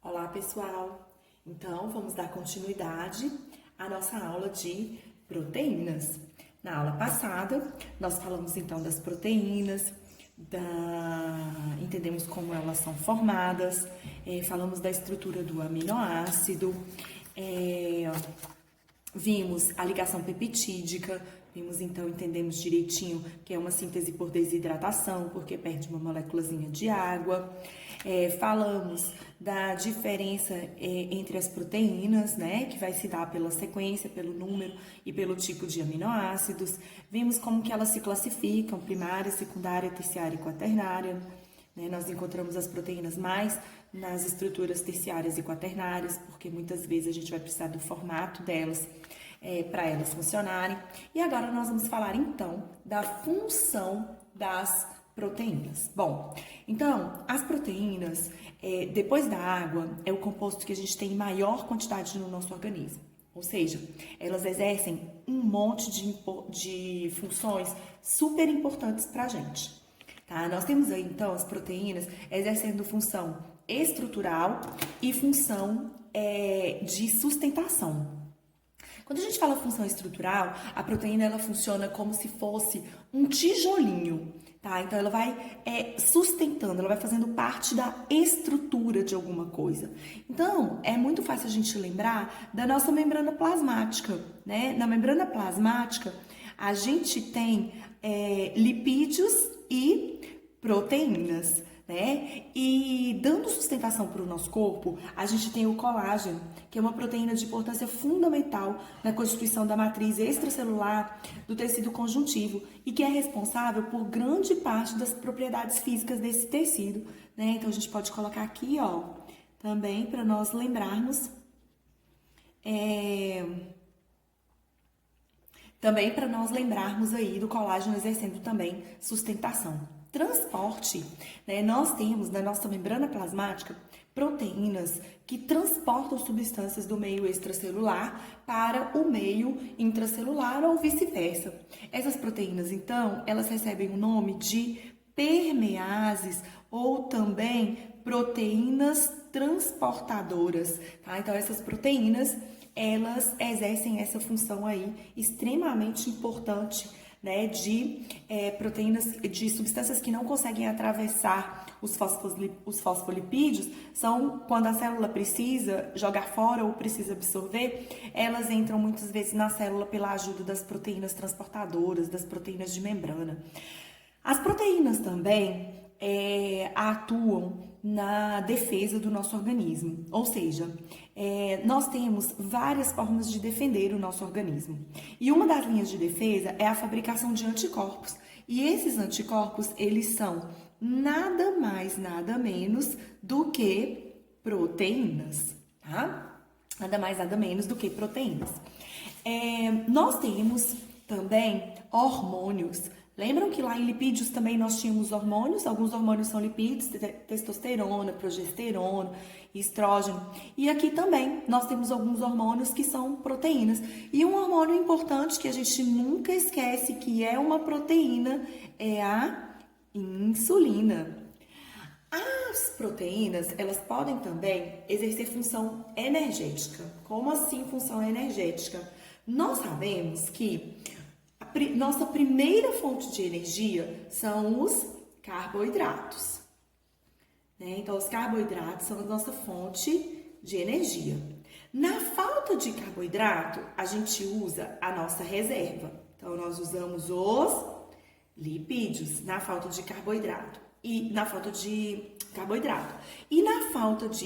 Olá, pessoal! Então, vamos dar continuidade à nossa aula de proteínas. Na aula passada, nós falamos então das proteínas, entendemos como elas são formadas, falamos da estrutura do aminoácido, vimos a ligação peptídica, entendemos direitinho que é uma síntese por desidratação, porque perde uma moléculazinha de água. Falamos da diferença entre as proteínas, né, que vai se dar pela sequência, pelo número e pelo tipo de aminoácidos. Vimos como que elas se classificam, primária, secundária, terciária e quaternária. Nós encontramos as proteínas mais nas estruturas terciárias e quaternárias, porque muitas vezes a gente vai precisar do formato delas para elas funcionarem. E agora nós vamos falar então da função das proteínas. Bom, então as proteínas, depois da água, é o composto que a gente tem em maior quantidade no nosso organismo. Ou seja, elas exercem um monte de funções super importantes para a gente. Tá? Nós temos aí, então, as proteínas exercendo função estrutural e função de sustentação. Quando a gente fala função estrutural, a proteína ela funciona como se fosse um tijolinho, tá? Então, ela vai sustentando, ela vai fazendo parte da estrutura de alguma coisa. Então, é muito fácil a gente lembrar da nossa membrana plasmática, né? Na membrana plasmática, a gente tem lipídios e proteínas, né? E dando sustentação para o nosso corpo, a gente tem o colágeno, que é uma proteína de importância fundamental na constituição da matriz extracelular do tecido conjuntivo e que é responsável por grande parte das propriedades físicas desse tecido, né? Então a gente pode colocar aqui, ó, também para nós lembrarmos aí do colágeno exercendo também sustentação. Transporte, né? Nós temos na nossa membrana plasmática proteínas que transportam substâncias do meio extracelular para o meio intracelular ou vice-versa. Essas proteínas, então, elas recebem o nome de permeases ou também proteínas transportadoras, tá? Então, essas proteínas, elas exercem essa função aí extremamente importante, né, de proteínas, de substâncias que não conseguem atravessar os fosfolipídios, são quando a célula precisa jogar fora ou precisa absorver, elas entram muitas vezes na célula pela ajuda das proteínas transportadoras, das proteínas de membrana. As proteínas também atuam na defesa do nosso organismo, ou seja, nós temos várias formas de defender o nosso organismo. E uma das linhas de defesa é a fabricação de anticorpos. E esses anticorpos, eles são nada mais, nada menos do que proteínas, tá? Nada mais, nada menos do que proteínas. Nós temos também hormônios. Lembram que lá em lipídios também nós tínhamos hormônios? Alguns hormônios são lipídios, testosterona, progesterona, estrógeno. E aqui também nós temos alguns hormônios que são proteínas. E um hormônio importante que a gente nunca esquece que é uma proteína é a insulina. As proteínas, elas podem também exercer função energética. Como assim função energética? Nós sabemos que nossa primeira fonte de energia são os carboidratos, né? Então, os carboidratos são a nossa fonte de energia. Na falta de carboidrato, a gente usa a nossa reserva. Então, nós usamos os lipídios na falta de carboidrato. E na falta de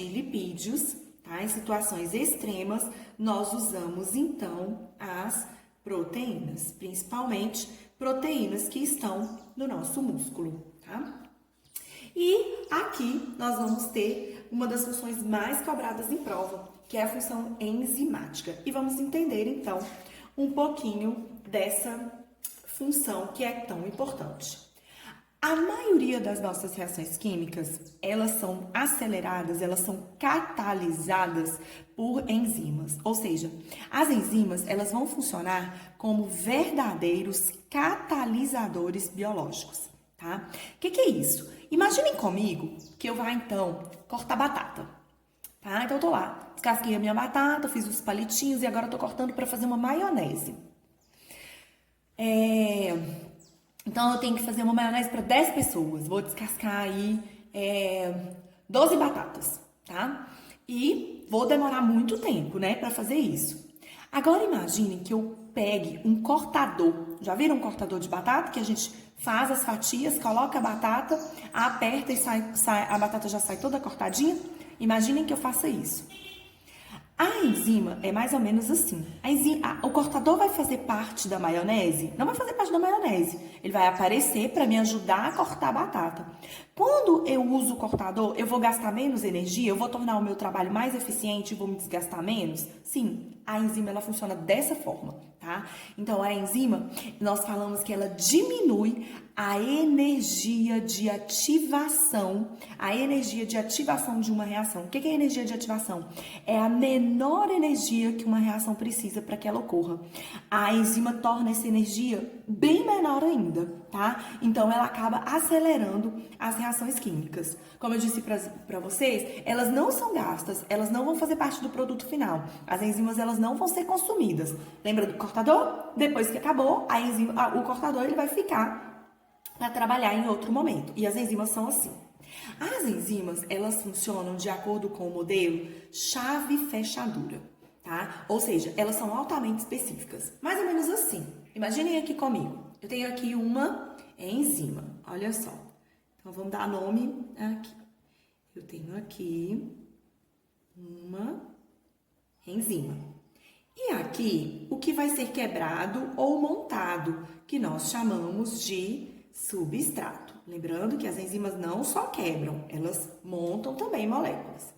lipídios, tá? Em situações extremas, nós usamos então as proteínas, principalmente proteínas que estão no nosso músculo, tá? E aqui nós vamos ter uma das funções mais cobradas em prova, que é a função enzimática. E vamos entender, então, um pouquinho dessa função que é tão importante. A maioria das nossas reações químicas, elas são aceleradas, elas são catalisadas por enzimas. Ou seja, as enzimas, elas vão funcionar como verdadeiros catalisadores biológicos, tá? O que é isso? Imaginem comigo que eu vá, então, cortar batata. tá? Então eu tô lá, descasquei a minha batata, fiz os palitinhos e agora eu tô cortando para fazer uma maionese. Então eu tenho que fazer uma maionese para 10 pessoas. Vou descascar aí 12 batatas, tá? E vou demorar muito tempo, né, para fazer isso. Agora imaginem que eu pegue um cortador. Já viram um cortador de batata? Que a gente faz as fatias, coloca a batata, aperta e a batata já sai toda cortadinha. Imaginem que eu faça isso. A enzima é mais ou menos assim. O cortador vai fazer parte da maionese? Não vai fazer parte da maionese. Ele vai aparecer para me ajudar a cortar a batata. Quando eu uso o cortador, eu vou gastar menos energia? Eu vou tornar o meu trabalho mais eficiente e vou me desgastar menos? Sim, a enzima ela funciona dessa forma, tá? Então a enzima, nós falamos que ela diminui a energia de ativação, de uma reação. O que é a energia de ativação? É a menor energia que uma reação precisa para que ela ocorra. A enzima torna essa energia bem menor ainda, tá? Então ela acaba acelerando as reações químicas. Como eu disse para vocês, elas não são gastas, elas não vão fazer parte do produto final. As enzimas elas não vão ser consumidas. Lembra do cortador? Depois que acabou, o cortador ele vai ficar para trabalhar em outro momento. E as enzimas são assim. As enzimas, elas funcionam de acordo com o modelo chave-fechadura, tá? Ou seja, elas são altamente específicas. Mais ou menos assim. Imaginem aqui comigo. Eu tenho aqui uma enzima. Olha só. Então, vamos dar nome aqui. Eu tenho aqui uma enzima. E aqui, o que vai ser quebrado ou montado, que nós chamamos de substrato. Lembrando que as enzimas não só quebram, elas montam também moléculas.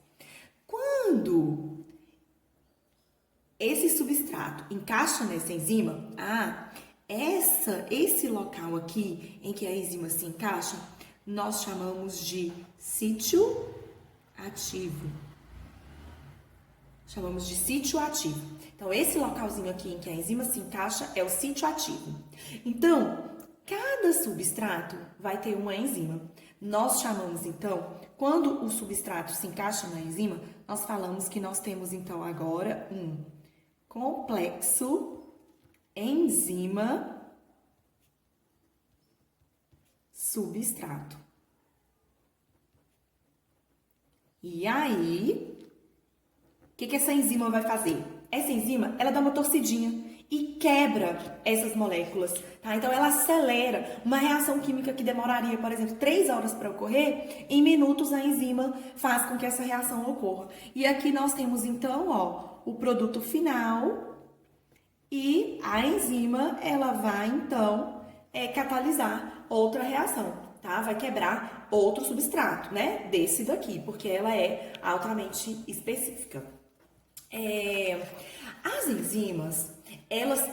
Quando esse substrato encaixa nessa enzima, esse local aqui em que a enzima se encaixa, nós chamamos de sítio ativo. Chamamos de sítio ativo. Então, esse localzinho aqui em que a enzima se encaixa é o sítio ativo. Então, cada substrato vai ter uma enzima. Nós chamamos, então, quando o substrato se encaixa na enzima, nós falamos que nós temos, então, agora um complexo enzima substrato. E aí, o que essa enzima vai fazer? Essa enzima, ela dá uma torcidinha e quebra essas moléculas, tá? Então, ela acelera uma reação química que demoraria, por exemplo, 3 horas para ocorrer, em minutos a enzima faz com que essa reação ocorra. E aqui nós temos, então, o produto final e a enzima, ela vai, então, catalisar outra reação, tá? Vai quebrar outro substrato, né? Desse daqui, porque ela é altamente específica. As enzimas, elas